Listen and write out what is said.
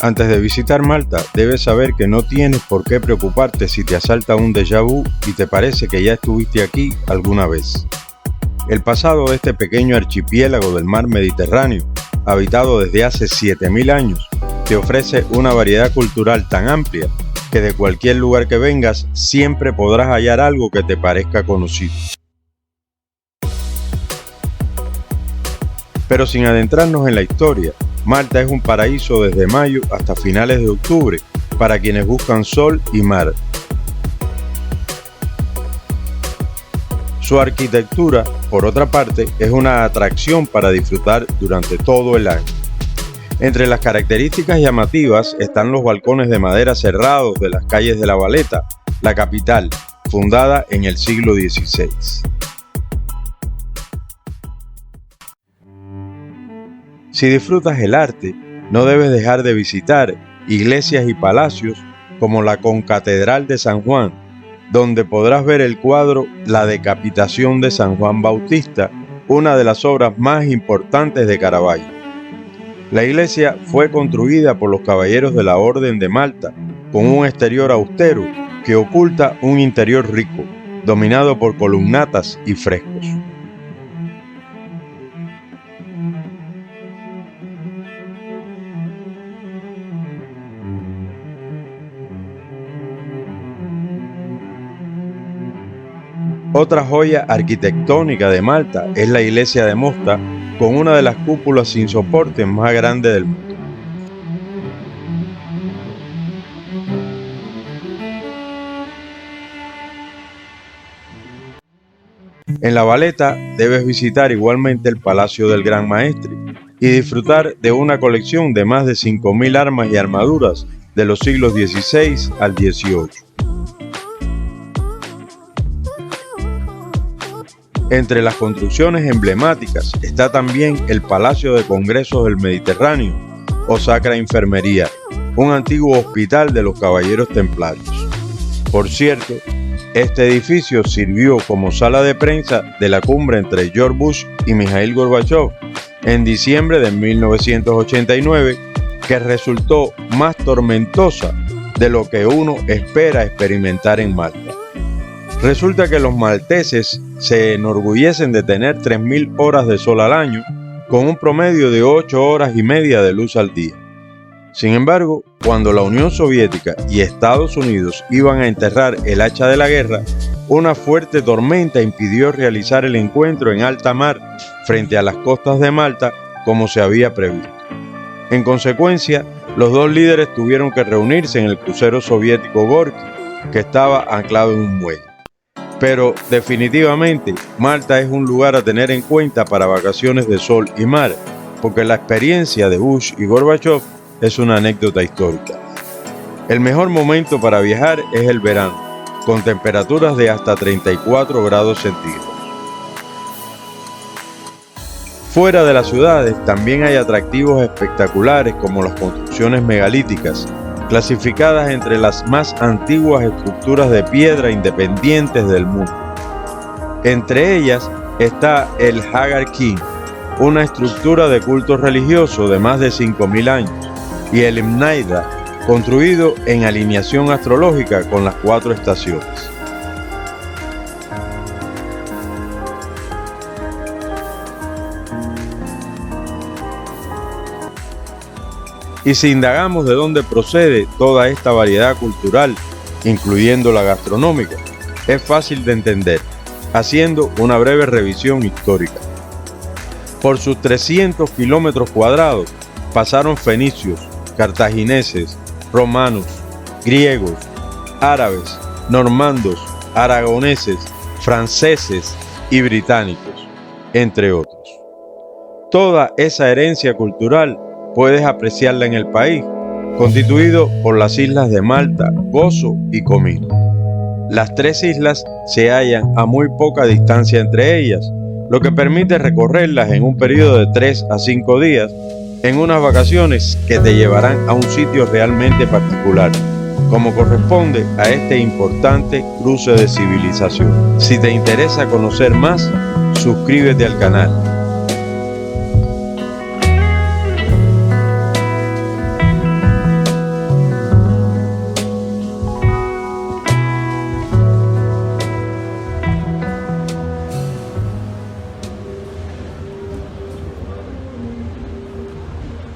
Antes de visitar Malta, debes saber que no tienes por qué preocuparte si te asalta un déjà vu y te parece que ya estuviste aquí alguna vez. El pasado de este pequeño archipiélago del mar Mediterráneo, habitado desde hace 7000 años, te ofrece una variedad cultural tan amplia que de cualquier lugar que vengas siempre podrás hallar algo que te parezca conocido. Pero sin adentrarnos en la historia, Malta es un paraíso desde mayo hasta finales de octubre para quienes buscan sol y mar. Su arquitectura, por otra parte, es una atracción para disfrutar durante todo el año. Entre las características llamativas están los balcones de madera cerrados de las calles de La Valeta, la capital, fundada en el siglo XVI. Si disfrutas el arte, no debes dejar de visitar iglesias y palacios como la Concatedral de San Juan, donde podrás ver el cuadro La decapitación de San Juan Bautista, una de las obras más importantes de Caravaggio. La iglesia fue construida por los caballeros de la Orden de Malta, con un exterior austero que oculta un interior rico, dominado por columnatas y frescos. Otra joya arquitectónica de Malta es la iglesia de Mosta, con una de las cúpulas sin soporte más grandes del mundo. En La Valeta debes visitar igualmente el Palacio del Gran Maestre y disfrutar de una colección de más de 5000 armas y armaduras de los siglos XVI al XVIII. Entre las construcciones emblemáticas está también el Palacio de Congresos del Mediterráneo o Sacra Infermería, un antiguo hospital de los Caballeros Templarios. Por cierto, este edificio sirvió como sala de prensa de la cumbre entre George Bush y Mikhail Gorbachev en diciembre de 1989, que resultó más tormentosa de lo que uno espera experimentar en Malta. Resulta que los malteses se enorgullecen de tener 3000 horas de sol al año, con un promedio de 8 horas y media de luz al día. Sin embargo, cuando la Unión Soviética y Estados Unidos iban a enterrar el hacha de la guerra, una fuerte tormenta impidió realizar el encuentro en alta mar frente a las costas de Malta como se había previsto. En consecuencia, los dos líderes tuvieron que reunirse en el crucero soviético Gorky, que estaba anclado en un muelle. Pero definitivamente Malta es un lugar a tener en cuenta para vacaciones de sol y mar, porque la experiencia de Bush y Gorbachev es una anécdota histórica. El mejor momento para viajar es el verano, con temperaturas de hasta 34 grados centígrados. Fuera de las ciudades también hay atractivos espectaculares como las construcciones megalíticas, clasificadas entre las más antiguas estructuras de piedra independientes del mundo. Entre ellas está el Hagar King, una estructura de culto religioso de más de 5000 años, y el Imnaida, construido en alineación astrológica con las 4 estaciones. Y si indagamos de dónde procede toda esta variedad cultural, incluyendo la gastronómica, es fácil de entender, haciendo una breve revisión histórica. Por sus 300 kilómetros cuadrados pasaron fenicios, cartagineses, romanos, griegos, árabes, normandos, aragoneses, franceses y británicos, entre otros. Toda esa herencia cultural puedes apreciarla en el país, constituido por las islas de Malta, Gozo y Comino. Las 3 islas se hallan a muy poca distancia entre ellas, lo que permite recorrerlas en un periodo de 3 a 5 días, en unas vacaciones que te llevarán a un sitio realmente particular, como corresponde a este importante cruce de civilización. Si te interesa conocer más, suscríbete al canal.